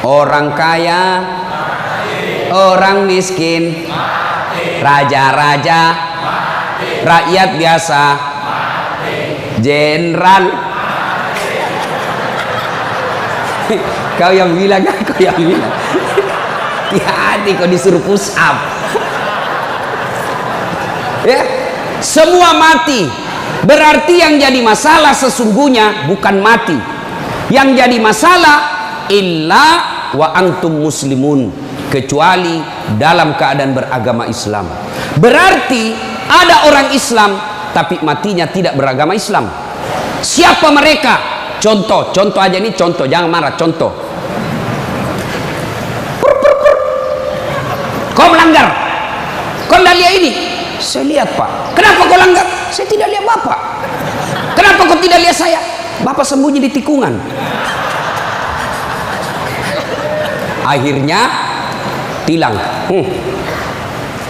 Orang kaya, orang miskin, raja-raja, rakyat biasa, jenderal. Kau yang bilang, kau yang bilang. Hati-hati kau disuruh push up. Ya, semua mati. Berarti yang jadi masalah sesungguhnya bukan mati. Yang jadi masalah illa wa antum muslimun, kecuali dalam keadaan beragama Islam. Berarti ada orang Islam tapi matinya tidak beragama Islam. Siapa mereka? Contoh aja nih, contoh, jangan marah, contoh. Kau melanggar, kau tidak lihat ini. Saya lihat, Pak. Kenapa kau langgar? Saya tidak lihat Bapak. Kenapa kau tidak lihat saya? Bapak sembunyi di tikungan. Akhirnya tilang.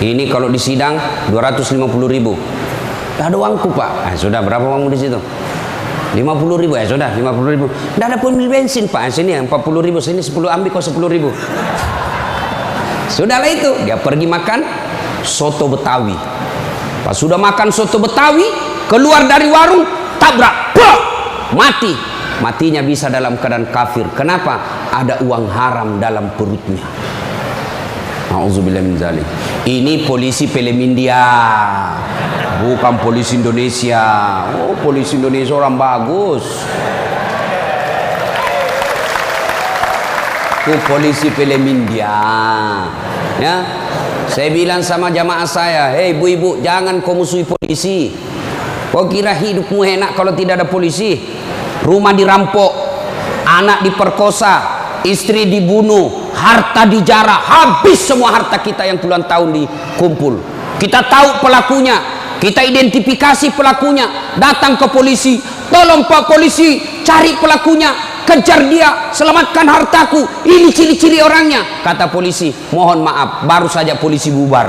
Ini kalau di sidang 250.000. Tidak ada uangku, Pak. Sudah, berapa uangmu di situ? 50.000. Ya sudah, 50.000. Tidak ada pun bensin, Pak. Sini 40.000. Sini 10, ambil kau 10.000. Sudahlah itu. Dia pergi makan soto Betawi. Pas sudah makan soto Betawi, keluar dari warung, tabrak, mati. Matinya bisa dalam keadaan kafir. Kenapa? Ada uang haram dalam perutnya. Auzubillah min dzalik. Ini polisi film India, bukan polisi Indonesia. Oh, polisi Indonesia orang bagus. Itu polisi film India. Ya, saya bilang sama jamaah saya, hei ibu-ibu, jangan kau musuhi polisi. Kau kira hidupmu enak kalau tidak ada polisi? Rumah dirampok, anak diperkosa, istri dibunuh, harta dijarah, habis semua harta kita yang puluhan tahun dikumpul. Kita tahu pelakunya, kita identifikasi pelakunya, datang ke polisi, tolong Pak polisi, cari pelakunya, kejar dia, selamatkan hartaku, ini ciri-ciri orangnya. Kata polisi, mohon maaf, baru saja polisi bubar.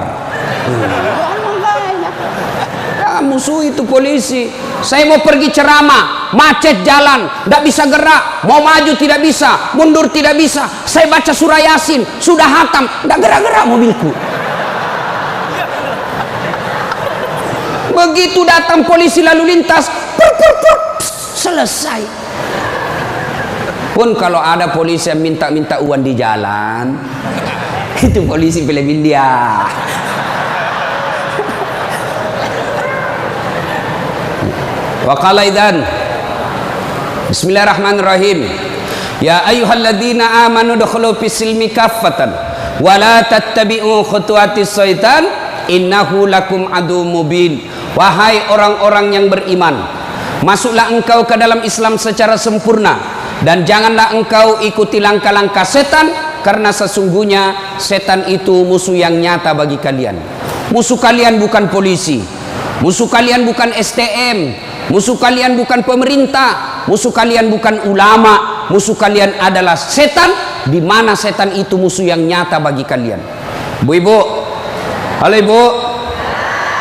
Musuh itu polisi. Saya mau pergi ceramah, macet jalan, tidak bisa gerak, mau maju tidak bisa, mundur tidak bisa. Saya baca surah Yasin, sudah hatam, tidak gerak-gerak mobilku. Begitu datang polisi lalu lintas, selesai. Pun kalau ada polisi yang minta-minta uang di jalan, itu polisi film India. Wa qala idzan Bismillahirrahmanirrahim. Ya ayyuhalladzina amanu dukhulu fis-silmi kaffatan wa la tattabi'u khutuwatis syaitan innahu lakum adu mubin. Wahai orang-orang yang beriman, masuklah engkau ke dalam Islam secara sempurna dan janganlah engkau ikuti langkah-langkah setan, karena sesungguhnya setan itu musuh yang nyata bagi kalian. Musuh kalian bukan polisi, musuh kalian bukan STM, musuh kalian bukan pemerintah, musuh kalian bukan ulama, musuh kalian adalah setan, di mana setan itu musuh yang nyata bagi kalian. Bu-ibu, halo ibu,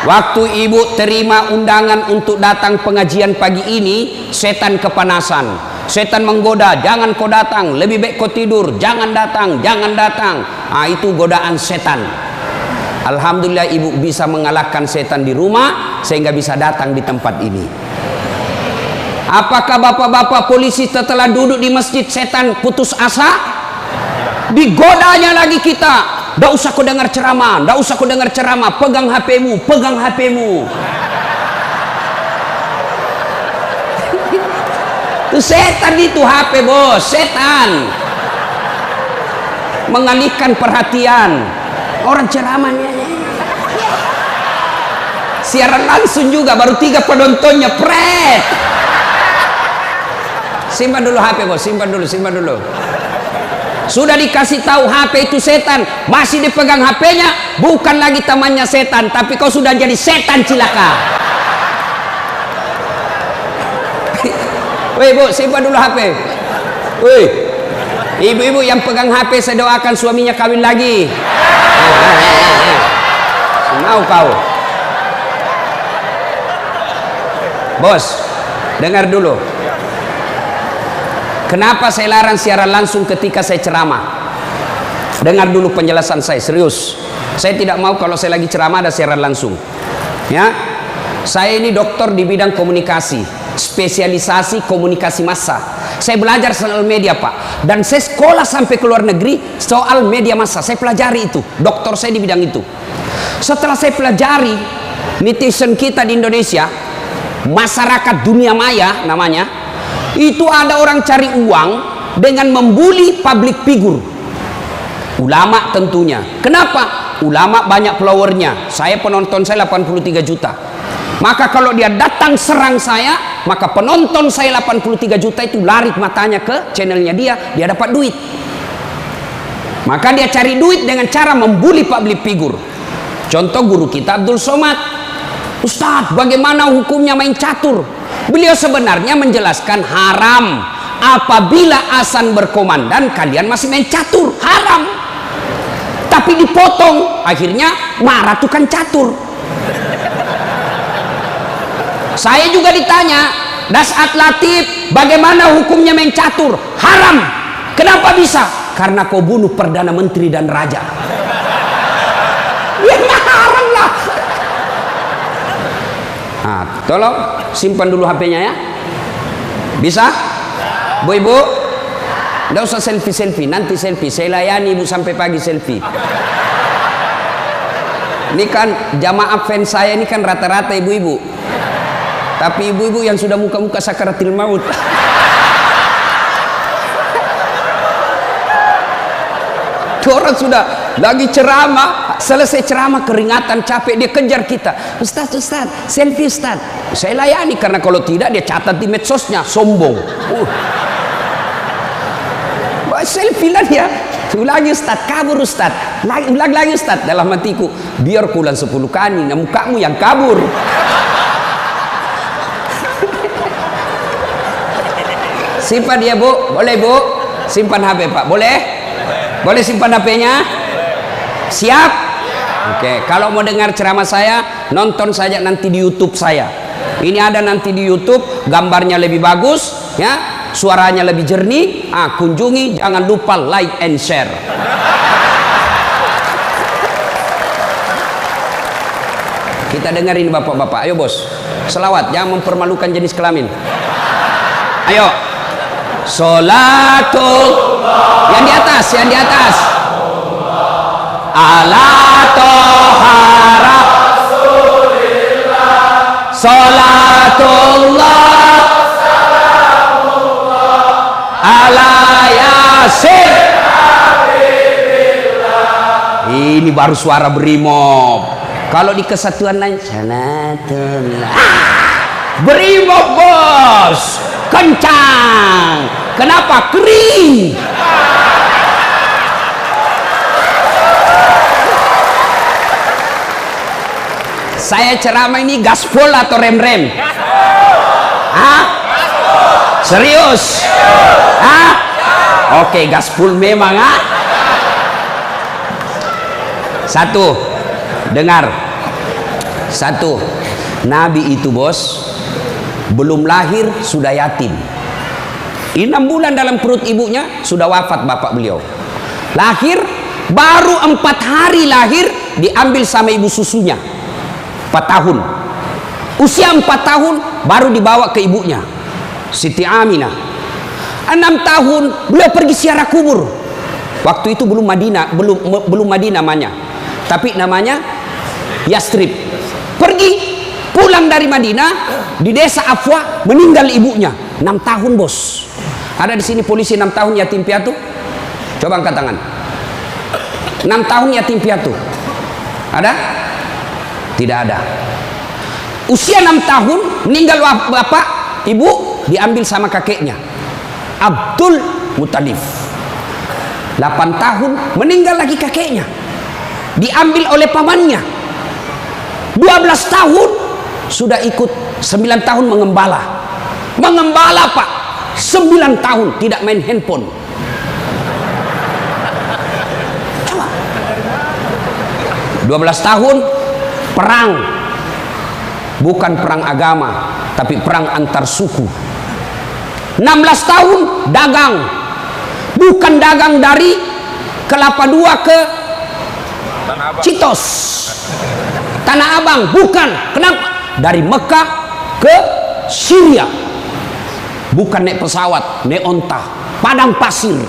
waktu ibu terima undangan untuk datang pengajian pagi ini, setan kepanasan, setan menggoda, jangan kau datang, lebih baik kau tidur, jangan datang, jangan datang. Itu godaan setan. Alhamdulillah ibu bisa mengalahkan setan di rumah sehingga bisa datang di tempat ini. Apakah bapak-bapak polisi setelah duduk di masjid setan putus asa? Digodanya lagi kita. Nggak usah kau dengar ceramah, nggak usah kau dengar ceramah, pegang HP-mu, pegang HP-mu. Itu setan itu HP bos, setan. Mengalihkan perhatian. Orang ceramahnya siaran langsung juga, baru 3 penontonnya, pret. Simpan dulu HP bos, simpan dulu. Sudah dikasih tahu HP itu setan, masih dipegang HP-nya, bukan lagi temannya setan, tapi kau sudah jadi setan cilaka. Woi bu, simpan dulu HP. Woi, ibu-ibu yang pegang HP, saya doakan suaminya kawin lagi. Mau kau? Bos, dengar dulu. Kenapa saya larang siaran langsung ketika saya ceramah? Dengar dulu penjelasan saya, serius. Saya tidak mau kalau saya lagi ceramah ada siaran langsung. Ya, saya ini dokter di bidang komunikasi, spesialisasi komunikasi massa. Saya belajar soal media, Pak, dan saya sekolah sampai ke luar negeri soal media massa. Saya pelajari itu, dokter saya di bidang itu. Setelah saya pelajari, netizen kita di Indonesia, masyarakat dunia maya namanya, itu ada orang cari uang dengan membuli public figure. Ulama tentunya. Kenapa? Ulama banyak followernya. Saya penonton saya 83 juta. Maka kalau dia datang serang saya, maka penonton saya 83 juta itu lari matanya ke channelnya dia dapat duit. Maka dia cari duit dengan cara membuli public figure. Contoh guru kita Abdul Somad. Ustadz, bagaimana hukumnya main catur? Beliau sebenarnya menjelaskan haram apabila azan berkomandan kalian masih main catur, haram. Tapi dipotong, akhirnya marah tukang catur. Saya juga ditanya, Dasat Latif, bagaimana hukumnya main catur? Haram. Kenapa bisa? Karena kau bunuh Perdana Menteri dan Raja. Ya haram lah. Nah, tolong simpan dulu HP-nya ya. Bisa? Bu Ibu? Nggak usah selfie-selfie, nanti selfie. Saya layani Ibu sampai pagi selfie. Ini kan jamaah fans saya ini kan rata-rata ibu-ibu. Tapi ibu-ibu yang sudah muka-muka sakaratil maut. Orang sudah lagi ceramah, selesai ceramah keringatan, capek, dia kejar kita. Ustaz, selfie Ustaz. Saya layani karena kalau tidak dia catat di medsosnya, sombong. Selfie lah dia. Ulangi Ustaz, kabur Ustaz. Ulang lagi Ustaz. Dalam hatiku, biar kulan 10 kali, nah mukamu yang kabur. Simpan dia Bu, boleh Bu? Simpan HP Pak, boleh? Boleh simpan HP-nya? Siap? Oke, kalau mau dengar ceramah saya, nonton saja nanti di YouTube saya. Ini ada nanti di YouTube, gambarnya lebih bagus, ya. Suaranya lebih jernih. Kunjungi, jangan lupa like and share. Kita dengerin bapak-bapak. Ayo bos, selawat, jangan mempermalukan jenis kelamin. Ayo, Sholatul, yang di atas, yang di atas. Ala tohara Sholatullah ala yasin. Ini baru suara brimob. Kalau di kesatuan lain Sholatullah, brimob bos, kencang. Kenapa? Kering. Saya ceramah ini gaspol atau rem-rem? Hah? Serius? Hah? Oke, gaspol memang. Satu, dengar. Satu, Nabi itu bos belum lahir sudah yatim. 6 bulan dalam perut ibunya sudah wafat bapak beliau. Lahir baru 4 hari lahir diambil sama ibu susunya. 4 tahun. Usia 4 tahun baru dibawa ke ibunya, Siti Aminah. 6 tahun beliau pergi ziarah kubur. Waktu itu belum Madinah, belum Madinah namanya, tapi namanya Yastrib. Pergi pulang dari Madinah, di desa Afwa meninggal ibunya. 6 tahun bos. Ada di sini polisi 6 tahun yatim piatu? Coba angkat tangan. 6 tahun yatim piatu. Ada? Tidak ada. Usia 6 tahun meninggal bapak, ibu diambil sama kakeknya Abdul Muttalib. 8 tahun meninggal lagi kakeknya, diambil oleh pamannya. 12 tahun sudah ikut, 9 tahun mengembala. Mengembala pak, 9 tahun tidak main handphone. Coba. 12 tahun perang, bukan perang agama tapi perang antar suku. 16 tahun dagang. Bukan dagang dari Kelapa II ke Citos, Tanah Abang, bukan. Kenapa? Dari Mekah ke Syria. Bukan naik pesawat, naik onta, padang pasir.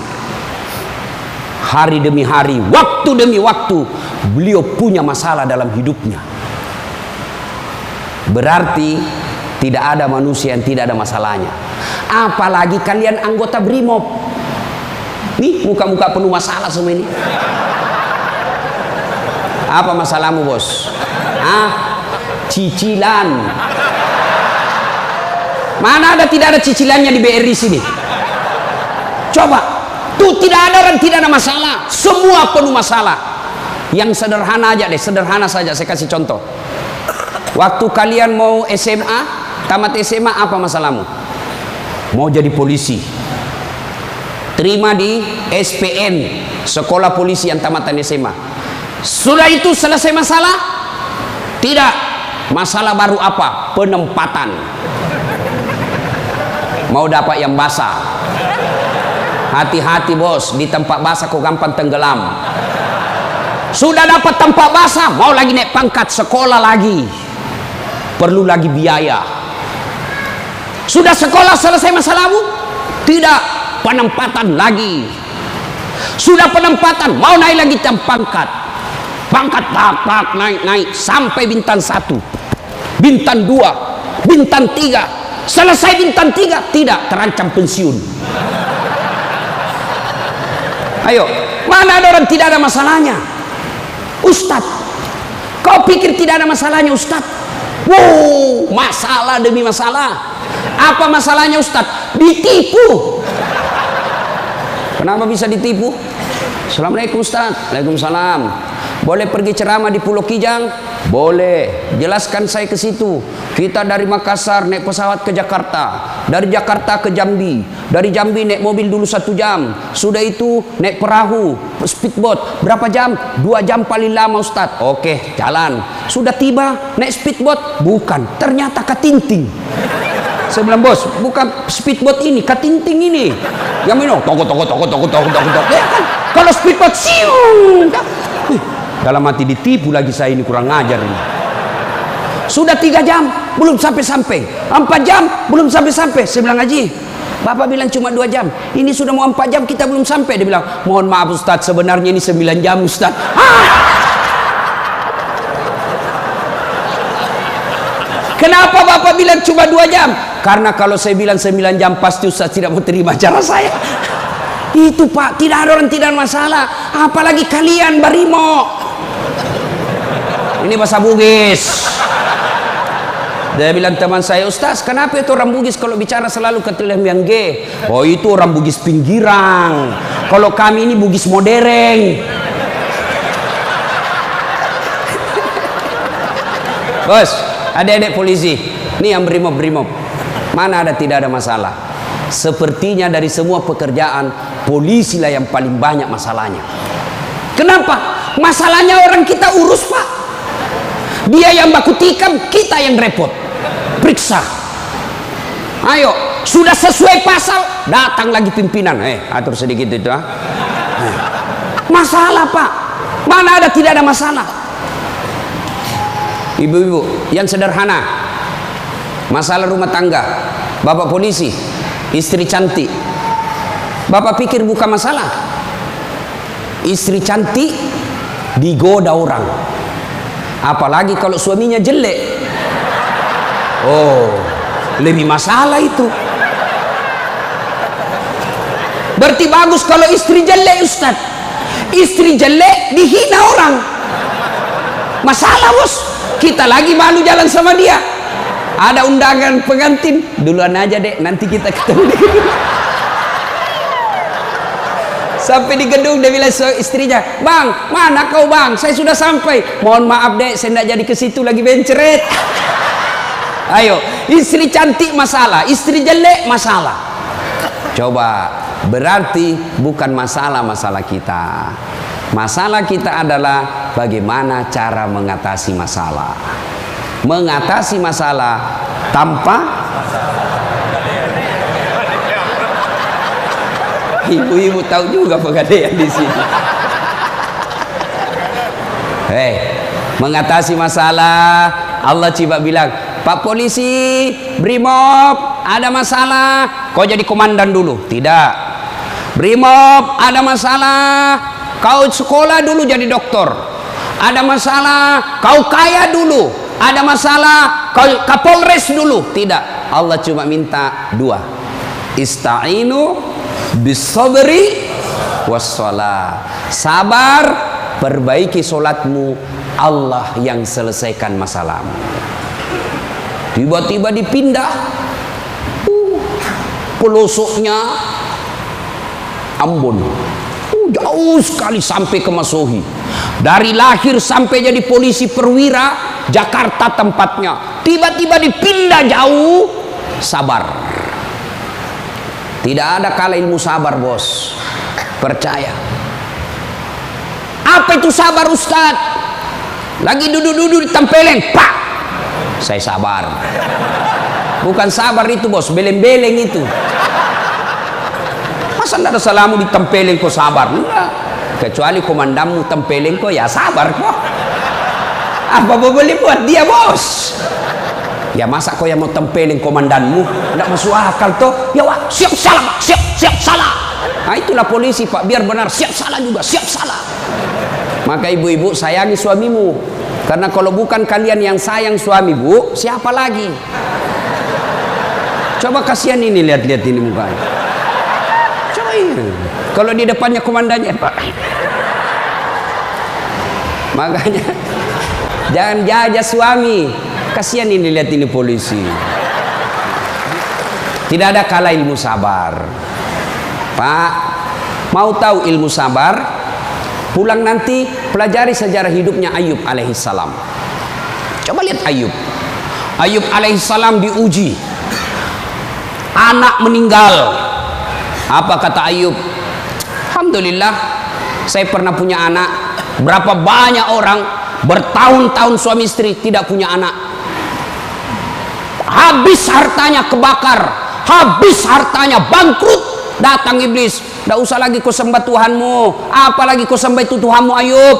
Hari demi hari, waktu demi waktu, beliau punya masalah dalam hidupnya. Berarti tidak ada manusia yang tidak ada masalahnya. Apalagi kalian anggota BRIMOB. Nih muka-muka penuh masalah semua ini. Apa masalahmu, bos? Cicilan. Mana ada tidak ada cicilannya di BRI sini? Coba, tuh tidak ada orang tidak ada masalah. Semua penuh masalah. Yang sederhana aja deh, sederhana saja. Saya kasih contoh. Waktu kalian mau SMA, tamat SMA, apa masalahmu? Mau jadi polisi. Terima di SPN, sekolah polisi yang tamatan SMA. Sudah itu selesai masalah? Tidak. Masalah baru apa? Penempatan. Mau dapat yang basah. Hati-hati bos, di tempat basah kok gampang tenggelam. Sudah dapat tempat basah, mau lagi naik pangkat, sekolah lagi. Perlu lagi biaya. Sudah sekolah selesai masalahmu? Tidak. Penempatan lagi. Sudah penempatan, mau naik lagi pangkat. Pangkat tak naik sampai bintang 1, bintang 2, bintang 3. Selesai bintang 3, tidak, terancam pensiun. Ayo, mana ada orang tidak ada masalahnya? Ustadz, kau pikir tidak ada masalahnya Ustadz? Wow, masalah demi masalah. Apa masalahnya Ustadz? Ditipu. Kenapa bisa ditipu? Assalamualaikum Ustadz. Waalaikumsalam. Boleh pergi ceramah di Pulau Kijang? Boleh. Jelaskan saya ke situ. Kita dari Makassar naik pesawat ke Jakarta, dari Jakarta ke Jambi, dari Jambi naik mobil dulu 1 jam, sudah itu naik perahu, speedboat, berapa jam? 2 jam paling lama Ustadz. Oke, jalan. Sudah tiba naik speedboat, bukan, ternyata katinting. Saya bilang, bos, bukan speedboat ini, katinting ini. Yang minum, toko. Ya kan? Kalau speedboat, siung. Dalam hati ditipu lagi saya ini, kurang ngajar ini. Sudah 3 jam, belum sampai-sampai. 4 jam, belum sampai-sampai. Saya bilang, Haji, Bapak bilang cuma 2 jam. Ini sudah mau 4 jam, kita belum sampai. Dia bilang, mohon maaf Ustadz, sebenarnya ini 9 jam Ustadz. Kenapa Bapak bilang cuma 2 jam? Karena kalau saya bilang 9 jam, pasti Ustadz tidak mau terima cara saya. Itu Pak, tidak ada orang tidak ada masalah. Apalagi kalian Barimo. Ini bahasa Bugis. Dia bilang teman saya, Ustaz, kenapa itu orang Bugis kalau bicara selalu ke yang G? Oh, itu orang Bugis pinggiran. Kalau kami ini Bugis modern. Bos, adik-adik polisi, ini yang brimob. Mana ada tidak ada masalah? Sepertinya dari semua pekerjaan, polisi lah yang paling banyak masalahnya. Kenapa? Masalahnya orang kita urus, Pak. Dia yang baku tikam, kita yang repot. Periksa. Ayo, sudah sesuai pasal, datang lagi pimpinan. Atur sedikit itu. Masalah, Pak. Mana ada tidak ada masalah? Ibu-ibu, yang sederhana. Masalah rumah tangga. Bapak polisi, istri cantik. Bapak pikir bukan masalah. Istri cantik digoda orang. Apalagi kalau suaminya jelek. Oh, lebih masalah itu. Berarti bagus kalau istri jelek, Ustaz. Istri jelek dihina orang. Masalah, bos. Kita lagi malu jalan sama dia. Ada undangan pengantin, duluan aja dek, nanti kita ketemu di gedung. Sampai di gedung dia bilang istrinya, bang, mana kau bang? Saya sudah sampai. Mohon maaf dek, saya tidak jadi ke situ lagi benceret. Ayo, istri cantik masalah, istri jelek masalah. Coba, berarti bukan masalah kita. Masalah kita adalah bagaimana cara mengatasi masalah. Mengatasi masalah tanpa Ibu-ibu tahu juga pegadaian di sini. Hei, mengatasi masalah, Allah coba bilang, Pak polisi, Brimob, ada masalah, kau jadi komandan dulu. Tidak. Brimob, ada masalah, kau sekolah dulu jadi dokter. Ada masalah, kau kaya dulu. Ada masalah, kau Kapolres dulu. Tidak. Allah cuma minta dua. Ista'inu bis-sabri was-shalah. Sabar, perbaiki solatmu, Allah yang selesaikan masalahmu. Tiba-tiba dipindah, pelosoknya Ambon, jauh sekali sampai ke Masohi. Dari lahir sampai jadi polisi perwira, Jakarta tempatnya. Tiba-tiba dipindah jauh, sabar. Tidak ada kalah ilmu sabar, bos. Percaya. Apa itu sabar, Ustaz? Lagi duduk-duduk di tempeleng, pak. Saya sabar. Bukan sabar itu, bos, beleng-beleng itu. Masa tidak ada salamu di tempeleng kok sabar? Enggak. Kecuali komandanmu tempeleng kok, ya sabar kok. Apa boleh buat dia, bos? Ya masa kau yang mau tempelin komandanmu? Tidak masuk akal toh. Ya wah, siap salah, Pak. Siap salah. Nah itulah polisi, Pak, biar benar, siap salah juga, siap salah. Maka ibu-ibu sayangi suamimu, karena kalau bukan kalian yang sayang suami, Bu, siapa lagi? Coba kasihan ini, lihat-lihat ini mukanya. Coba ini. Kalau di depannya komandannya, Pak. Makanya jangan jajah suami. Kasihan ini, lihat ini polisi. Tidak ada kalah ilmu sabar. Pak, mau tahu ilmu sabar? Pulang nanti pelajari sejarah hidupnya Ayub alaihissalam. Coba lihat Ayub. Ayub alaihissalam diuji. Anak meninggal. Apa kata Ayub? Alhamdulillah, saya pernah punya anak. Berapa banyak orang bertahun-tahun suami istri tidak punya anak. Habis hartanya kebakar, habis hartanya bangkrut. Datang iblis, tidak usah lagi kau sembah Tuhanmu, apalagi kau sembah itu Tuhanmu Ayub.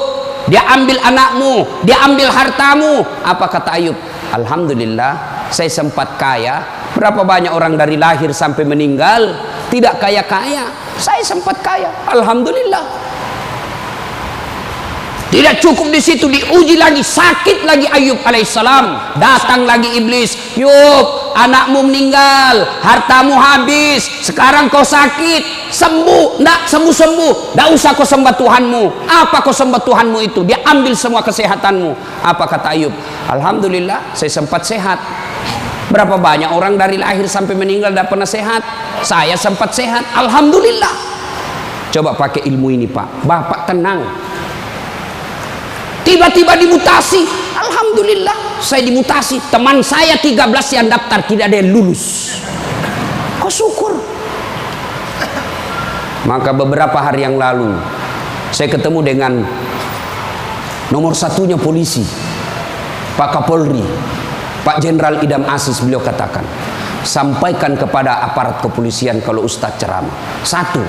Dia ambil anakmu, dia ambil hartamu. Apa kata Ayub? Alhamdulillah, saya sempat kaya. Berapa banyak orang dari lahir sampai meninggal tidak kaya-kaya, saya sempat kaya. Alhamdulillah. Tidak cukup di situ, diuji lagi, sakit lagi Ayub alaihissalam. Datang lagi iblis, Yub, anakmu meninggal, hartamu habis, sekarang kau sakit, sembuh, ndak sembuh-sembuh, ndak usah kau sembah Tuhanmu. Apa kau sembah Tuhanmu itu? Dia ambil semua kesehatanmu. Apa kata Ayub? Alhamdulillah, saya sempat sehat. Berapa banyak orang dari lahir sampai meninggal tidak pernah sehat? Saya sempat sehat, alhamdulillah. Coba pakai ilmu ini, Pak. Bapak tenang. Tiba-tiba dimutasi, alhamdulillah saya dimutasi. Teman saya 13 yang daftar tidak ada yang lulus. Kau syukur. Maka beberapa hari yang lalu saya ketemu dengan nomor satunya polisi, Pak Kapolri, Pak Jenderal Idam Aziz. Beliau katakan, sampaikan kepada aparat kepolisian kalau Ustadz ceramah. Satu,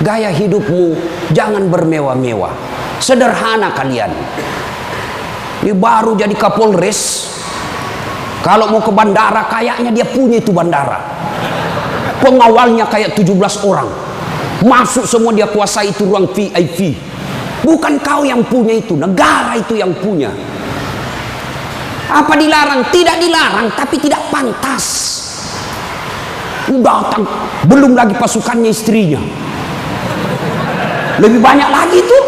gaya hidupmu jangan bermewah-mewah. Sederhana kalian. Ini baru jadi Kapolres. Kalau mau ke bandara, kayaknya dia punya itu bandara. Pengawalnya kayak 17 orang. Masuk semua, dia kuasai itu ruang VIP. Bukan kau yang punya itu, negara itu yang punya. Apa dilarang? Tidak dilarang, tapi tidak pantas. Datang, belum lagi pasukannya istrinya. Lebih banyak lagi tuh.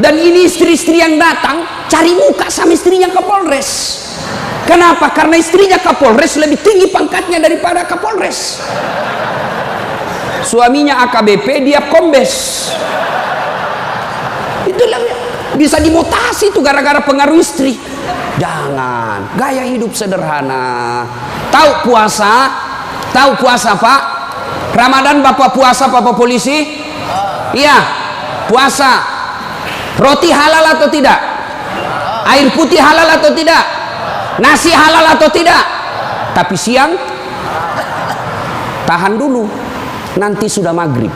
Dan ini istri-istri yang datang cari muka sama istrinya Kapolres. Kenapa? Karena istrinya Kapolres lebih tinggi pangkatnya daripada Kapolres. Suaminya AKBP, dia kombes. Itulah bisa dimutasi itu gara-gara pengaruh istri. Jangan, gaya hidup sederhana. Tahu puasa? Tahu puasa, Pak? Ramadan Bapak puasa, Bapak polisi? Iya, puasa. Roti halal atau tidak? Air putih halal atau tidak? Nasi halal atau tidak? Tapi siang tahan dulu. nanti sudah maghrib.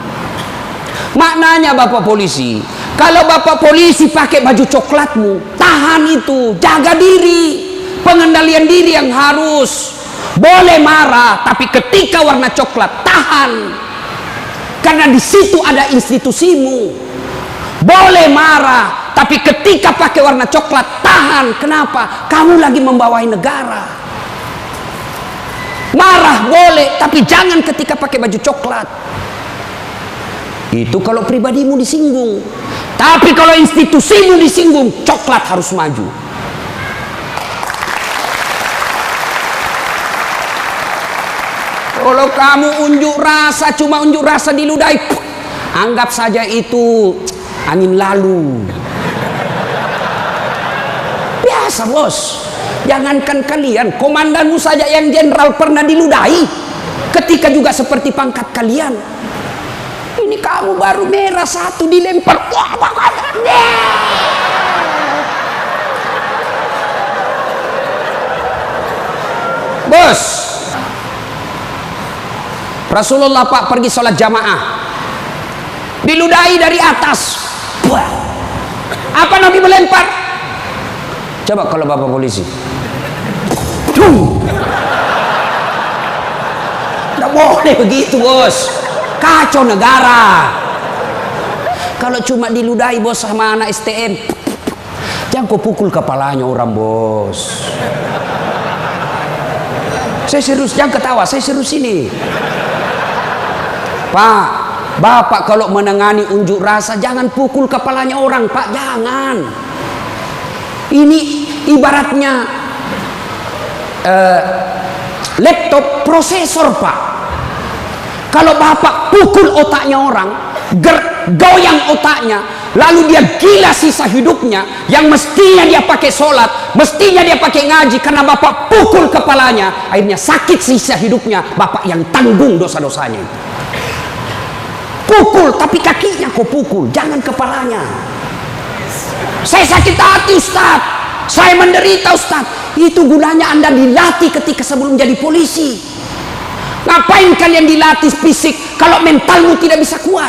Maknanya Bapak polisi, kalau Bapak polisi pakai baju coklatmu, tahan itu, jaga diri. Pengendalian diri yang harus. Boleh marah, tapi ketika warna coklat, tahan. Karena di situ ada institusimu. Boleh marah, tapi ketika pakai warna coklat, tahan. Kenapa? Kamu lagi membawai negara. Marah boleh, tapi jangan ketika pakai baju coklat. Itu kalau pribadimu disinggung. Tapi kalau institusimu disinggung, coklat harus maju. Kalau kamu unjuk rasa, cuma unjuk rasa diludahi, anggap saja itu angin lalu. Biasa bos. Jangankan kalian, komandanmu saja yang jenderal pernah diludahi. Ketika juga seperti pangkat kalian. Ini kamu baru merah satu dilempar. Bos, Rasulullah Pak pergi sholat jamaah, diludahi dari atas. Apa Nabi melempar? Coba kalau Bapak polisi. Tidak boleh begitu bos, kacau negara. Kalau cuma diludahi bos sama anak STM, jangan kau pukul kepalanya orang bos. Saya serius, jangan ketawa, saya serius ini. Pak, Bapak kalau menangani unjuk rasa jangan pukul kepalanya orang, Pak, jangan. Ini ibaratnya laptop prosesor, Pak. Kalau Bapak pukul otaknya orang, goyang otaknya, lalu dia gila sisa hidupnya, yang mestinya dia pakai sholat, mestinya dia pakai ngaji, karena Bapak pukul kepalanya, akhirnya sakit sisa hidupnya, Bapak yang tanggung dosa-dosanya. Pukul, tapi kakinya kau pukul, jangan kepalanya. Saya sakit hati Ustaz, saya menderita Ustaz. Itu gunanya Anda dilatih ketika sebelum jadi polisi. Ngapain kalian dilatih fisik kalau mentalmu tidak bisa kuat?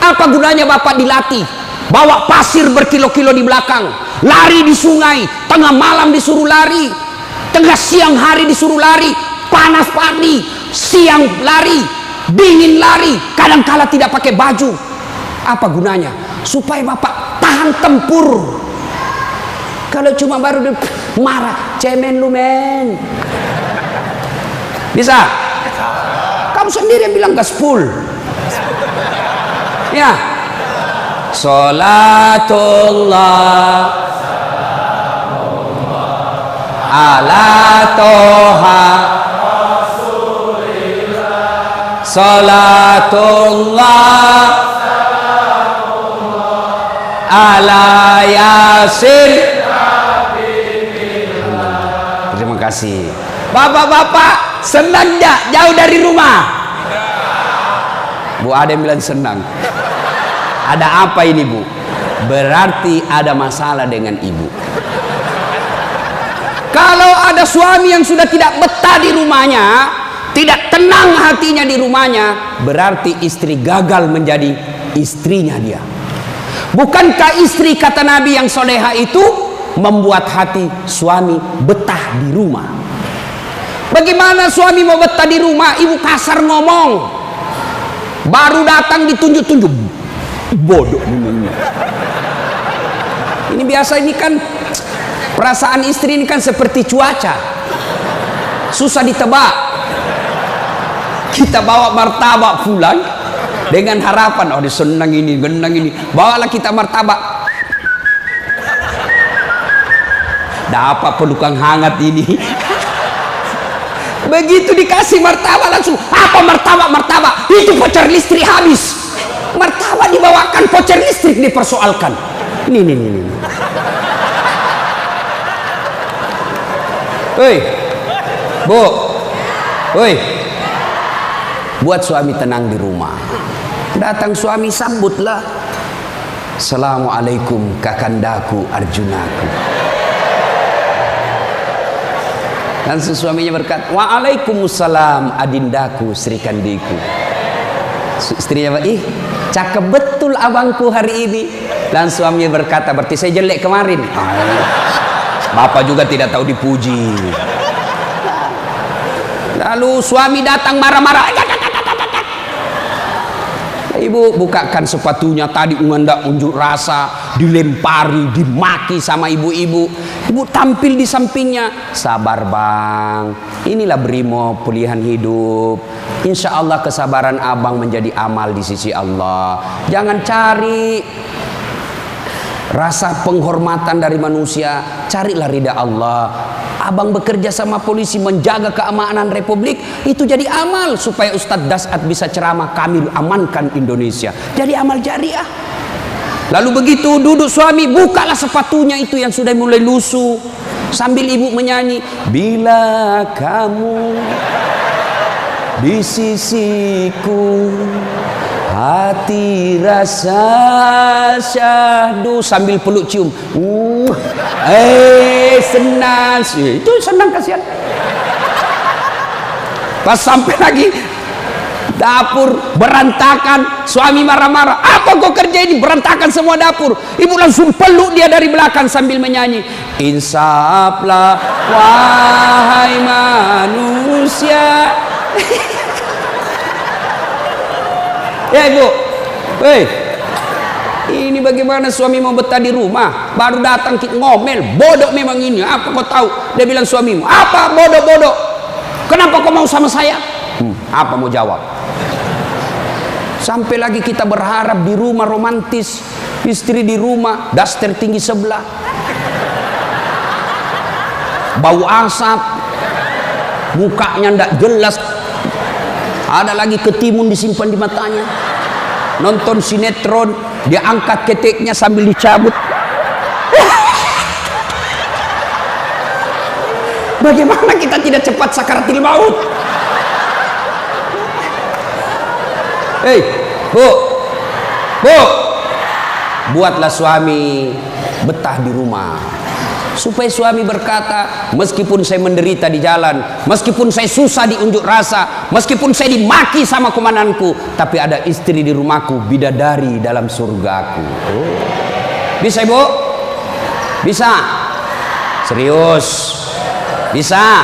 Apa gunanya Bapak dilatih? Bawa pasir berkilo-kilo di belakang, lari di sungai, tengah malam disuruh lari, tengah siang hari disuruh lari, panas pagi, siang lari, dingin lari, kadang-kala tidak pakai baju. Apa gunanya? Supaya Bapak tahan tempur. Kalau cuma baru marah, cemen lu men. Bisa? Kamu sendiri yang bilang gaspol. Ya. Salatullah ala toha salatullah ala yasin. Terima kasih. Bapak-bapak senang gak jauh dari rumah? Bu Ade bilang senang. Ada apa ini Bu? Berarti ada masalah dengan ibu. Kalau ada suami yang sudah tidak betah di rumahnya, tidak tenang hatinya di rumahnya, berarti istri gagal menjadi istrinya dia. Bukankah istri kata Nabi yang soleha itu membuat hati suami betah di rumah? Bagaimana suami mau betah di rumah? Ibu kasar ngomong, baru datang ditunjuk-tunjuk, bodoh ini. Ini biasa, ini kan perasaan istri ini kan seperti cuaca, susah ditebak. Kita bawa martabak pulang dengan harapan, oh senang ini, genang ini, bawalah kita martabak. Dapat pelukan hangat ini. Begitu dikasih martabak langsung, apa martabak? Itu voucher listrik habis. Martabak dibawakan, voucher listrik dipersoalkan. Nih. Hei, Bu, hei, buat suami tenang di rumah. Datang suami sambutlah. Assalamualaikum kakandaku Arjunaku. Langsung suaminya berkata, waalaikumsalam adindaku Sri Kandiku. Istrinya, ih cakep betul abangku hari ini. Langsung suaminya berkata, berarti saya jelek kemarin. Bapak juga tidak tahu dipuji. Lalu suami datang marah-marah. Ibu bukakan sepatunya, tadi hendak unjuk rasa, dilempari, dimaki sama ibu-ibu. Ibu tampil di sampingnya, sabar bang, inilah brimo pilihan hidup. Insya Allah kesabaran abang menjadi amal di sisi Allah. Jangan cari rasa penghormatan dari manusia, carilah ridha Allah. Abang bekerja sama polisi menjaga keamanan Republik, itu jadi amal supaya Ustadz Dasat bisa ceramah, kami amankan Indonesia, jadi amal jariah. Lalu begitu duduk suami, bukalah sepatunya itu yang sudah mulai lusuh, sambil ibu menyanyi, bila kamu di sisiku hati rasa syahdu, sambil peluk cium. Senang sih, itu senang kasihan. Pas sampai lagi dapur berantakan, suami marah-marah, apa kau kerja ini, berantakan semua dapur. Ibu langsung peluk dia dari belakang sambil menyanyi, insaflah wahai manusia. Ya ibu, ini bagaimana suami mau betah di rumah, baru datang ngomel, bodoh memang ini, apa kau tahu? Dia bilang suamimu, apa bodoh-bodoh? Kenapa kau mau sama saya? Apa mau jawab? Sampai lagi kita berharap di rumah romantis, istri di rumah daster tinggi sebelah, bau asap, mukanya ndak jelas, ada lagi ketimun disimpan di matanya. Nonton sinetron, dia angkat keteknya sambil dicabut. Bagaimana kita tidak cepat sakaratil maut? Hei, bu, buatlah suami betah di rumah, supaya suami berkata, meskipun saya menderita di jalan, meskipun saya susah di unjuk rasa, meskipun saya dimaki sama komandanku, tapi ada istri di rumahku, bidadari dalam surgaku. Bisa ibu? Bisa? Serius? Bisa?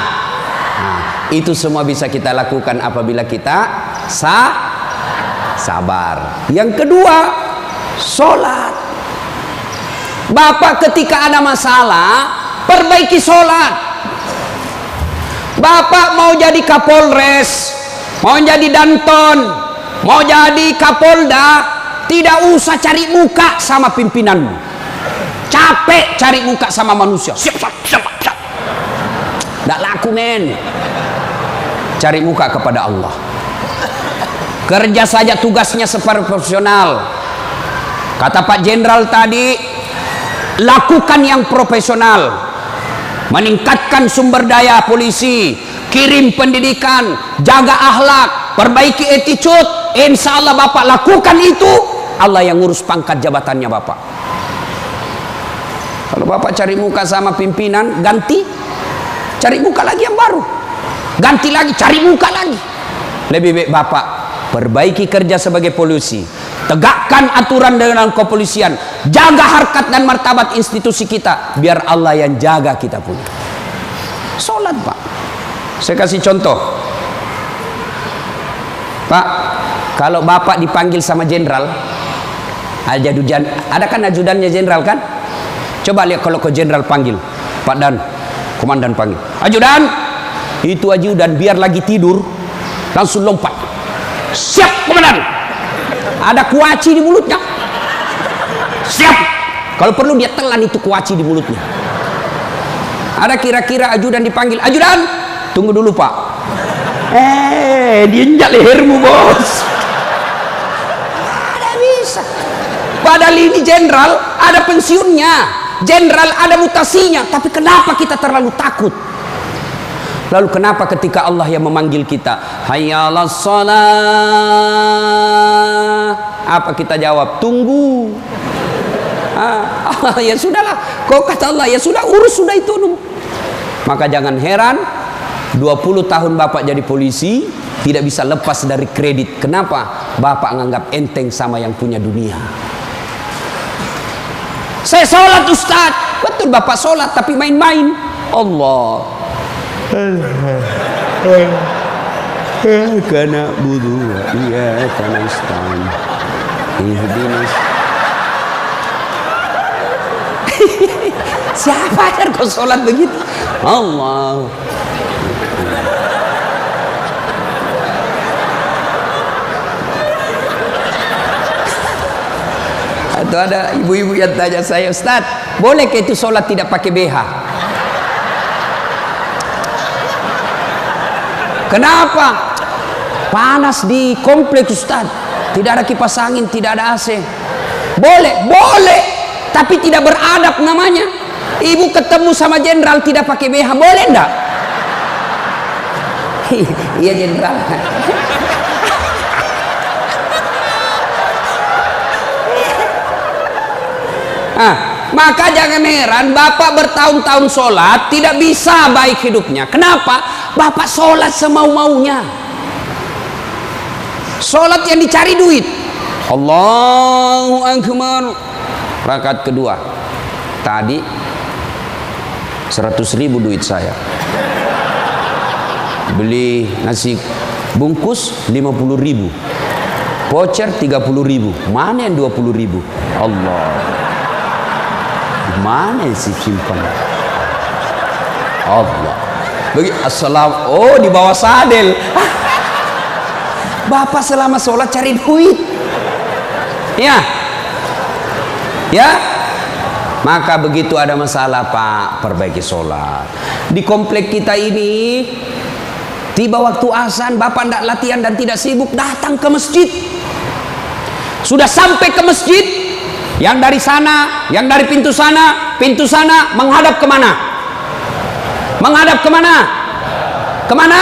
Nah, itu semua bisa kita lakukan apabila kita sabar. Yang kedua, sholat. Bapak ketika ada masalah, perbaiki sholat. Bapak mau jadi Kapolres, mau jadi Danton, mau jadi Kapolda, tidak usah cari muka sama pimpinanmu. Capek cari muka sama manusia. Siap. Tidak laku men. Cari muka kepada Allah. Kerja saja tugasnya seperti profesional. Kata Pak Jenderal tadi, lakukan yang profesional, meningkatkan sumber daya polisi, kirim pendidikan, jaga akhlak, perbaiki attitude. Insya Allah Bapak lakukan itu, Allah yang ngurus pangkat jabatannya Bapak. Kalau Bapak cari muka sama pimpinan, ganti, cari muka lagi yang baru, ganti lagi, cari muka lagi. Lebih baik Bapak perbaiki kerja sebagai polisi, tegakkan aturan dengan kepolisian, jaga harkat dan martabat institusi kita, biar Allah yang jaga kita punya. Sholat Pak. Saya kasih contoh Pak, kalau Bapak dipanggil sama jenderal, ada kan ajudannya jenderal kan? Coba lihat kalau ke jenderal panggil, Pak Dan, komandan panggil, ajudan, itu ajudan biar lagi tidur langsung lompat, siap komandan. Ada kuaci di mulutnya, siap. Kalau perlu dia telan itu kuaci di mulutnya. Ada kira-kira ajudan dipanggil, ajudan, tunggu dulu Pak. Diinjak lehermu bos. Ada bisa. Padahal ini jenderal ada pensiunnya, jenderal ada mutasinya, tapi kenapa kita terlalu takut? Lalu kenapa ketika Allah yang memanggil kita, hayya 'alas shalah, apa kita jawab? Tunggu. Ya sudahlah, kau kata Allah, ya sudah, urus sudah itu. Maka jangan heran 20 tahun Bapak jadi polisi, tidak bisa lepas dari kredit. Kenapa? Bapak nganggap enteng sama yang punya dunia. Saya sholat Ustaz. Betul Bapak sholat, tapi main-main. Allah. Karena budu, iya karena Islam. Siapa ajar kau sholat begitu? Allah. Atau ada ibu-ibu yang tanya saya, Ustaz, boleh ke itu sholat tidak pakai BH? Kenapa? Panas di kompleks Ustaz, tidak ada kipas angin, tidak ada AC. Boleh, boleh, tapi tidak beradab namanya. Ibu ketemu sama jenderal tidak pakai BH, boleh enggak? Iya jenderal. Maka jangan heran Bapak bertahun-tahun sholat tidak bisa baik hidupnya. Kenapa? Bapak sholat semau-maunya. Sholat yang dicari duit. Allahu Akbar. Rakaat kedua. Tadi 100.000 duit saya. Beli nasi bungkus 50.000. Voucher 30.000. Mana yang 20.000? Allah. Mana sih simpan? Allah. Assalam. Oh, di bawah sadel. Bapak selama sholat cari duit. Ya. Ya. Maka begitu ada masalah Pak, perbaiki sholat. Di komplek kita ini, tiba waktu azan, Bapak tidak latihan dan tidak sibuk, datang ke masjid. Sudah sampai ke masjid, yang dari sana, yang dari pintu sana menghadap kemana? Menghadap kemana? Kemana?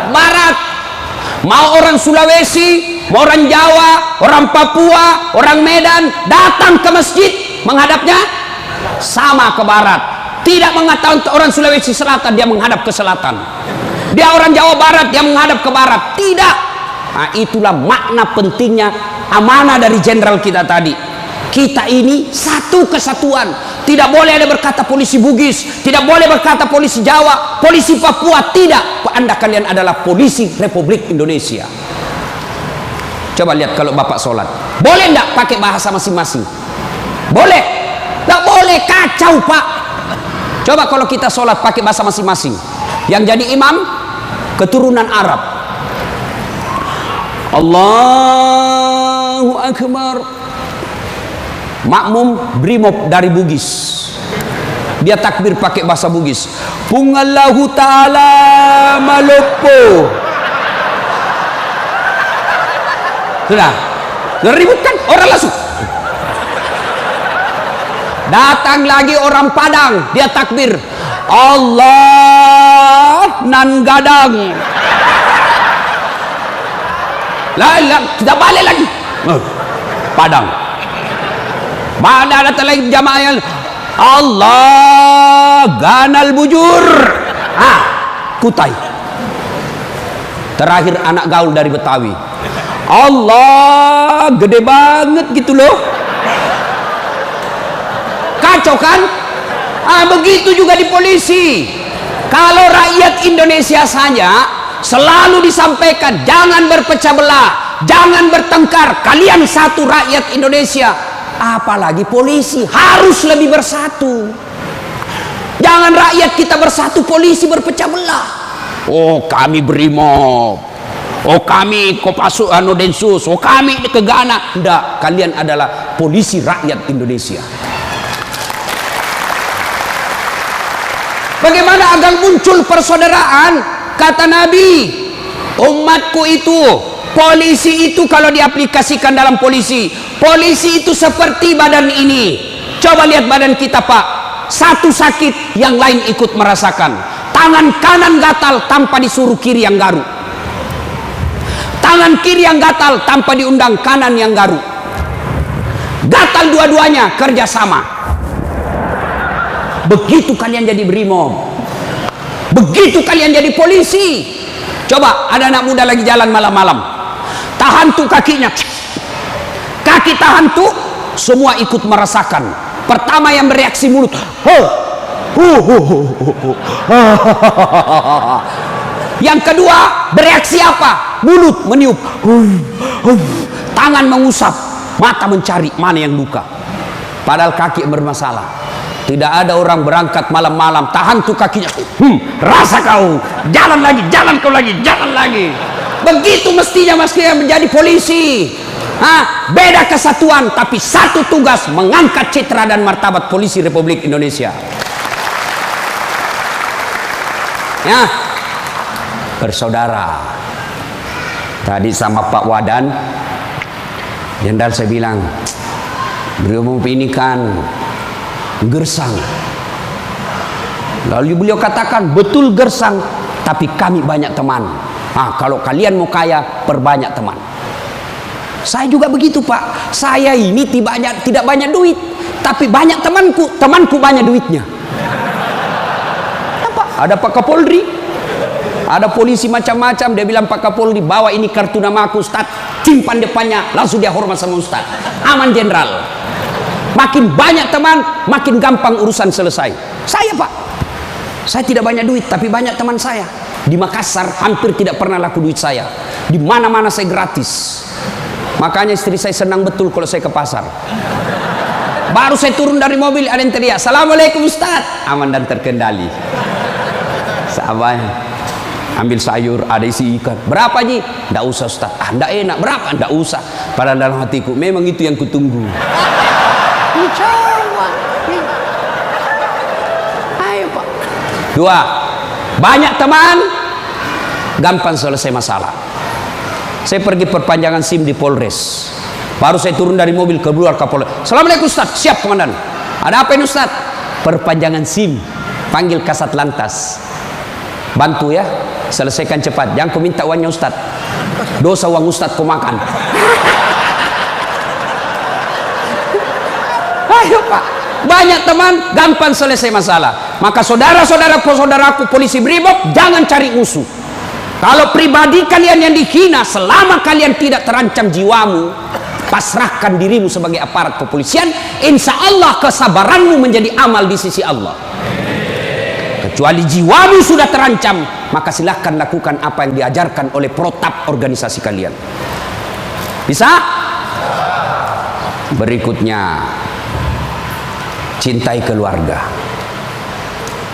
Barat. Mau orang Sulawesi, mau orang Jawa, orang Papua, orang Medan, datang ke masjid, menghadapnya sama ke barat. Tidak mengatakan orang Sulawesi Selatan dia menghadap ke selatan, dia orang Jawa Barat dia menghadap ke barat. Tidak. Nah, itulah makna pentingnya amanah dari jenderal kita tadi. Kita ini satu kesatuan. Tidak boleh ada berkata polisi Bugis, tidak boleh berkata polisi Jawa, polisi Papua. Tidak. Anda kalian adalah polisi Republik Indonesia. Coba lihat kalau Bapak sholat, boleh enggak pakai bahasa masing-masing? Boleh? Enggak boleh, kacau Pak. Coba kalau kita sholat pakai bahasa masing-masing. Yang jadi imam keturunan Arab. Allahu Akbar. Makmum brimob dari Bugis, dia takbir pakai bahasa Bugis. Pungallahu ta'ala malopo. Sudah ribut kan orang langsung. Datang lagi orang Padang, dia takbir Allah nan gadang. Lah kita balik lagi Padang. Mana datang lagi jamaah yang Allah ganal bujur. Kutai. Terakhir anak gaul dari Betawi. Allah gede banget gitu loh. Kacau kan? Begitu juga di polisi. Kalau rakyat Indonesia saja selalu disampaikan jangan berpecah belah, jangan bertengkar, kalian satu rakyat Indonesia. Apalagi polisi harus lebih bersatu. Jangan rakyat kita bersatu, polisi berpecah belah. Oh kami brimob, oh kami Kopassus Densus, oh kami Kegana. Enggak, kalian adalah polisi rakyat Indonesia. Bagaimana agar muncul persaudaraan? Kata Nabi, umatku itu, polisi itu kalau diaplikasikan dalam polisi itu seperti badan ini. Coba lihat badan kita Pak, satu sakit yang lain ikut merasakan. Tangan kanan gatal tanpa disuruh kiri yang garuk, tangan kiri yang gatal tanpa diundang kanan yang garuk. Gatal dua-duanya kerjasama. Begitu kalian jadi brimob. Begitu kalian jadi polisi, coba ada anak muda lagi jalan malam-malam, tahan tuh kakinya, kaki tahan tuh, semua ikut merasakan. Pertama yang bereaksi mulut, yang kedua bereaksi apa? Mulut meniup, tangan mengusap, mata mencari mana yang luka, padahal kaki yang bermasalah. Tidak ada orang berangkat malam-malam tahan tuh kakinya, rasa kau, jalan lagi, jalan kau lagi, jalan lagi. Begitu mestinya menjadi polisi. Beda kesatuan tapi satu tugas, mengangkat citra dan martabat polisi Republik Indonesia. Ya, bersaudara. Tadi sama Pak Wadan, Jenderal saya bilang, beliau ini kan gersang. Lalu beliau katakan, betul gersang, tapi kami banyak teman. Kalau kalian mau kaya, perbanyak teman. Saya juga begitu, Pak. Saya ini tidak banyak duit, tapi banyak temanku. Temanku banyak duitnya. Ada Pak Kapolri, ada polisi macam-macam. Dia bilang, Pak Kapolri, bawa ini kartu nama aku, Ustaz. Simpan depannya, langsung dia hormat sama Ustaz. Aman, Jenderal. Makin banyak teman, makin gampang urusan selesai. Saya, Pak, saya tidak banyak duit, tapi banyak teman saya. Di Makassar hampir tidak pernah laku duit saya. Di mana-mana saya gratis. Makanya istri saya senang betul kalau saya ke pasar. Baru saya turun dari mobil, ada yang teriak, Assalamualaikum Ustaz. Aman dan terkendali. Sahabat, ambil sayur, ada isi ikan. Berapa Ji? Nggak usah Ustaz. Nggak enak. Berapa? Nggak usah. Padahal dalam hatiku, memang itu yang kutunggu. Ayo Pak. Dua, banyak teman, gampang selesai masalah. Saya pergi perpanjangan SIM di Polres. Baru saya turun dari mobil, keluar Kapolres. Assalamualaikum Ustaz. Siap Komandan. Ada apa ini Ustaz? Perpanjangan SIM. Panggil Kasat Lantas. Bantu ya, selesaikan cepat. Jangan kau minta uangnya Ustaz. Dosa uang Ustaz kau makan. Ayo Pak, banyak teman, gampang selesai masalah. Maka saudaraku polisi Brimob, jangan cari musuh. Kalau pribadi kalian yang dihina, selama kalian tidak terancam jiwamu, pasrahkan dirimu sebagai aparat kepolisian, insya Allah kesabaranmu menjadi amal di sisi Allah. Kecuali jiwamu sudah terancam, maka silahkan lakukan apa yang diajarkan oleh protap organisasi kalian. Bisa? Berikutnya, cintai keluarga.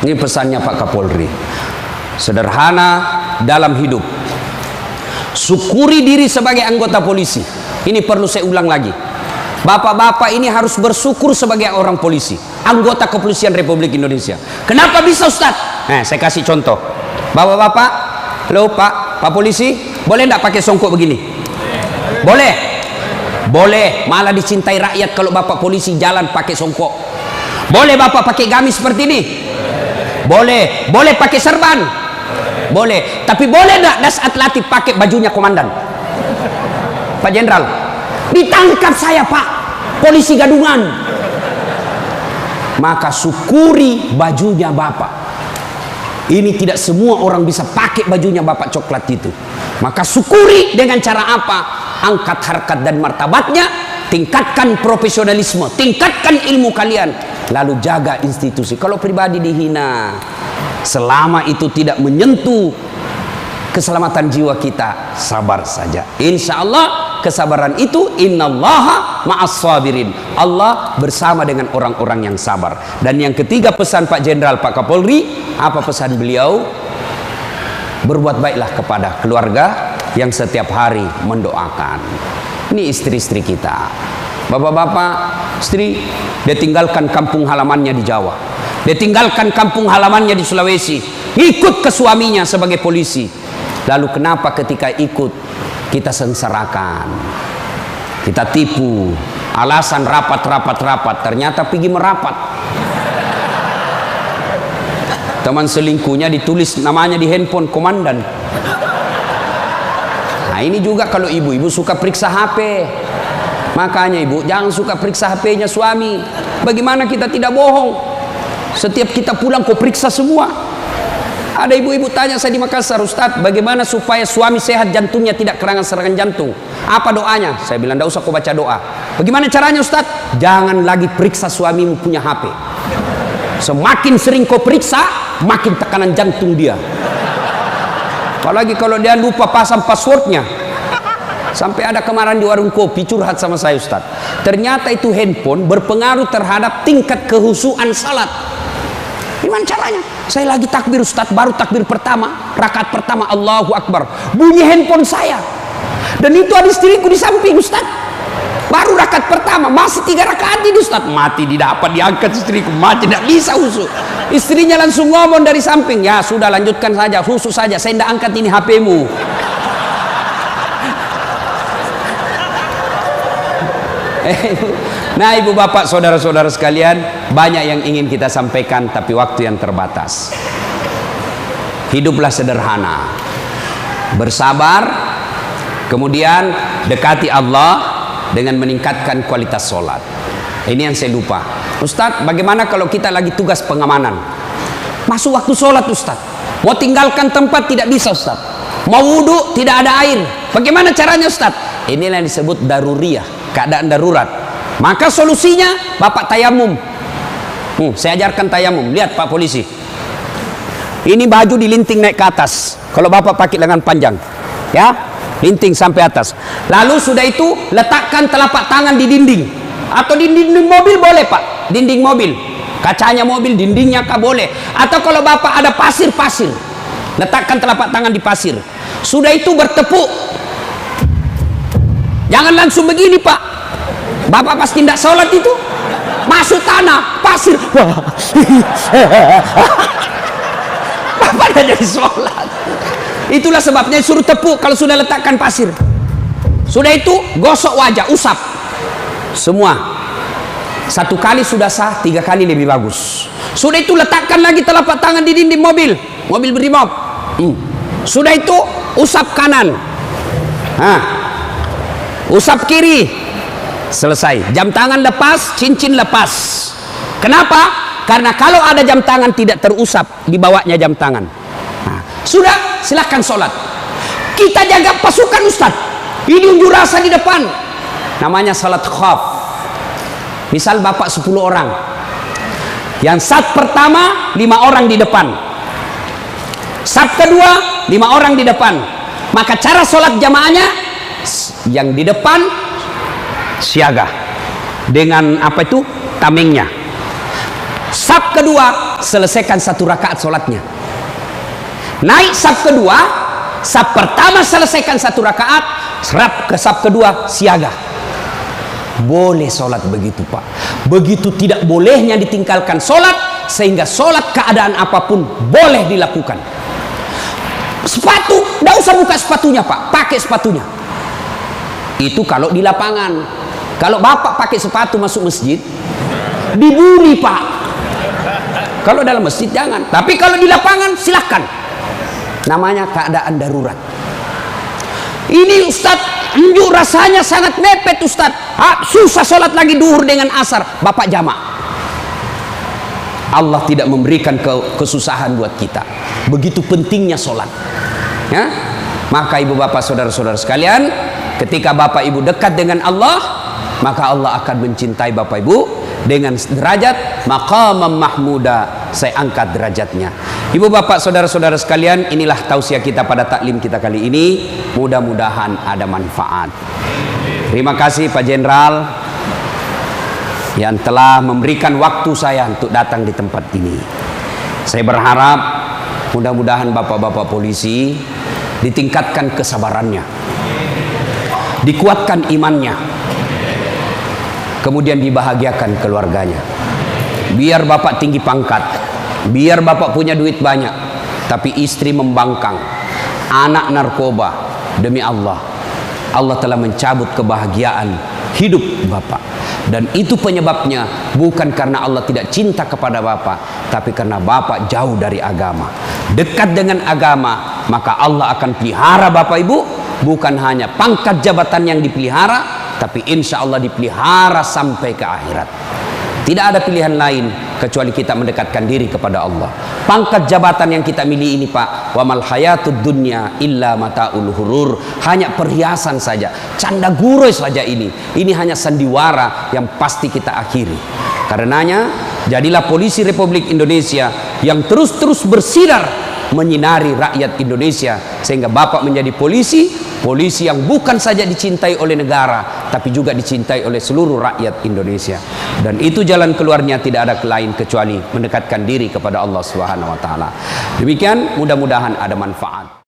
Ini pesannya Pak Kapolri. Sederhana dalam hidup. Syukuri diri sebagai anggota polisi. Ini perlu saya ulang lagi. Bapak-bapak ini harus bersyukur sebagai orang polisi, anggota kepolisian Republik Indonesia. Kenapa bisa Ustaz? Saya kasih contoh. Bapak-bapak, halo Pak polisi, boleh enggak pakai songkok begini? Boleh. Boleh, malah dicintai rakyat kalau Bapak polisi jalan pakai songkok. Boleh Bapak pakai gamis seperti ini? Boleh. Boleh pakai serban? Boleh. Tapi boleh enggak das atletik pakai bajunya komandan? Pak Jenderal, ditangkap saya Pak, polisi gadungan. Maka syukuri bajunya Bapak. Ini tidak semua orang bisa pakai bajunya Bapak coklat itu. Maka syukuri dengan cara apa? Angkat harkat dan martabatnya, tingkatkan profesionalisme, tingkatkan ilmu kalian, lalu jaga institusi. Kalau pribadi dihina, selama itu tidak menyentuh keselamatan jiwa kita, sabar saja. Insya Allah kesabaran itu, innallaha ma'as sabirin. Allah bersama dengan orang-orang yang sabar. Dan yang ketiga pesan Pak Jenderal, Pak Kapolri, apa pesan beliau? Berbuat baiklah kepada keluarga yang setiap hari mendoakan. Ini istri-istri kita. Bapak-bapak, istri, dia tinggalkan kampung halamannya di Jawa. Dia tinggalkan kampung halamannya di Sulawesi. Ikut ke suaminya sebagai polisi. Lalu kenapa ketika ikut kita sengsarakan, kita tipu, alasan rapat, ternyata pergi merapat. Teman selingkuhnya ditulis namanya di handphone komandan. Nah ini juga kalau ibu-ibu suka periksa HP. Makanya ibu jangan suka periksa HP-nya suami. Bagaimana kita tidak bohong? Setiap kita pulang kau periksa semua. Ada ibu-ibu tanya saya di Makassar, Ustadz, bagaimana supaya suami sehat jantungnya tidak serangan jantung? Apa doanya? Saya bilang, tidak usah kau baca doa. Bagaimana caranya Ustadz? Jangan lagi periksa suamimu punya HP. Semakin sering kau periksa, makin tekanan jantung dia. Apalagi kalau dia lupa pasang passwordnya. Sampai ada kemarin di warung kopi curhat sama saya, Ustadz. Ternyata itu handphone berpengaruh terhadap tingkat kehusuan salat. Gimana caranya? Saya lagi takbir, Ustadz, baru takbir pertama, rakaat pertama, Allahu Akbar, bunyi handphone saya. Dan itu ada istriku di samping, Ustadz. Baru rakaat pertama, masih 3 rakaat ini, Ustadz. Mati didapat, diangkat istriku, mati tidak bisa husu. Istrinya langsung ngomong dari samping, ya sudah lanjutkan saja, husu saja, saya tidak angkat ini HP-mu. Nah, ibu bapak, saudara-saudara sekalian, banyak yang ingin kita sampaikan, tapi waktu yang terbatas. Hiduplah sederhana, bersabar, kemudian dekati Allah dengan meningkatkan kualitas sholat. Ini yang saya lupa, Ustadz, bagaimana kalau kita lagi tugas pengamanan, masuk waktu sholat, Ustadz, mau tinggalkan tempat tidak bisa, Ustadz, mau wudhu tidak ada air, bagaimana caranya, Ustadz? Inilah yang disebut daruriyah, keadaan darurat. Maka solusinya bapak tayamum. Saya ajarkan tayamum. Lihat Pak Polisi, ini baju dilinting naik ke atas. Kalau bapak pakai lengan panjang, ya, linting sampai atas. Lalu sudah itu letakkan telapak tangan di dinding, atau di dinding mobil boleh Pak, dinding mobil, kacanya mobil, dindingnya kah boleh. Atau kalau bapak ada pasir, letakkan telapak tangan di pasir. Sudah itu bertepuk. Jangan langsung begini Pak. Bapak pasti tidak sholat itu, masuk tanah, pasir. Bapak tidak jadi sholat. Itulah sebabnya suruh tepuk kalau sudah letakkan pasir. Sudah itu gosok wajah, usap. Semua. 1 kali sudah sah, 3 kali lebih bagus. Sudah itu letakkan lagi telapak tangan di dinding mobil berimob. Sudah itu usap kanan. Usap kiri. Selesai. Jam tangan lepas, cincin lepas. Kenapa? Karena kalau ada jam tangan tidak terusap, dibawanya jam tangan. Sudah, silahkan sholat. Kita jaga pasukan, Ustadz. Ini unjuk rasa di depan. Namanya salat khaf. Misal bapak 10 orang. Yang saf pertama 5 orang di depan. Saf kedua 5 orang di depan. Maka cara sholat jamaahnya, yang di depan siaga dengan apa itu, tamengnya. Saf kedua selesaikan 1 rakaat sholatnya. Naik saf kedua, saf pertama selesaikan 1 rakaat, serap ke saf kedua siaga. Boleh sholat begitu Pak. Begitu tidak bolehnya ditinggalkan sholat, sehingga sholat keadaan apapun boleh dilakukan. Sepatu, tidak usah buka sepatunya Pak, pakai sepatunya. Itu kalau di lapangan. Kalau bapak pakai sepatu masuk masjid, dibully Pak. Kalau dalam masjid jangan, tapi kalau di lapangan silahkan. Namanya keadaan darurat. Ini Ustadz, unjuk rasanya sangat mepet Ustadz. Susah sholat lagi duhur dengan asar, bapak jamak. Allah tidak memberikan kesusahan buat kita. Begitu pentingnya sholat, ya? Maka ibu bapak, saudara-saudara sekalian, ketika bapak ibu dekat dengan Allah, maka Allah akan mencintai bapak ibu dengan derajat maqamam mahmuda. Saya angkat derajatnya. Ibu bapak, saudara-saudara sekalian, inilah tausiah kita pada taklim kita kali ini. Mudah-mudahan ada manfaat. Terima kasih Pak Jenderal yang telah memberikan waktu saya untuk datang di tempat ini. Saya berharap mudah-mudahan bapak-bapak polisi ditingkatkan kesabarannya, dikuatkan imannya, kemudian dibahagiakan keluarganya. Biar bapak tinggi pangkat, biar bapak punya duit banyak, tapi istri membangkang, anak narkoba, demi Allah, Allah telah mencabut kebahagiaan hidup bapak. Dan itu penyebabnya bukan karena Allah tidak cinta kepada bapak, tapi karena bapak jauh dari agama. Dekat dengan agama, maka Allah akan pelihara bapak ibu. Bukan hanya pangkat jabatan yang dipelihara, tapi insya Allah dipelihara sampai ke akhirat. Tidak ada pilihan lain kecuali kita mendekatkan diri kepada Allah. Pangkat jabatan yang kita miliki ini Pak, wa mal hayatud dunya illa mataul hurur, hanya perhiasan saja, canda guroi saja ini hanya sandiwara yang pasti kita akhiri. Karenanya jadilah polisi Republik Indonesia yang terus bersinar menyinari rakyat Indonesia, sehingga Bapak menjadi polisi yang bukan saja dicintai oleh negara, tapi juga dicintai oleh seluruh rakyat Indonesia. Dan itu jalan keluarnya tidak ada lain kecuali mendekatkan diri kepada Allah Subhanahu wa taala. Demikian, mudah-mudahan ada manfaat.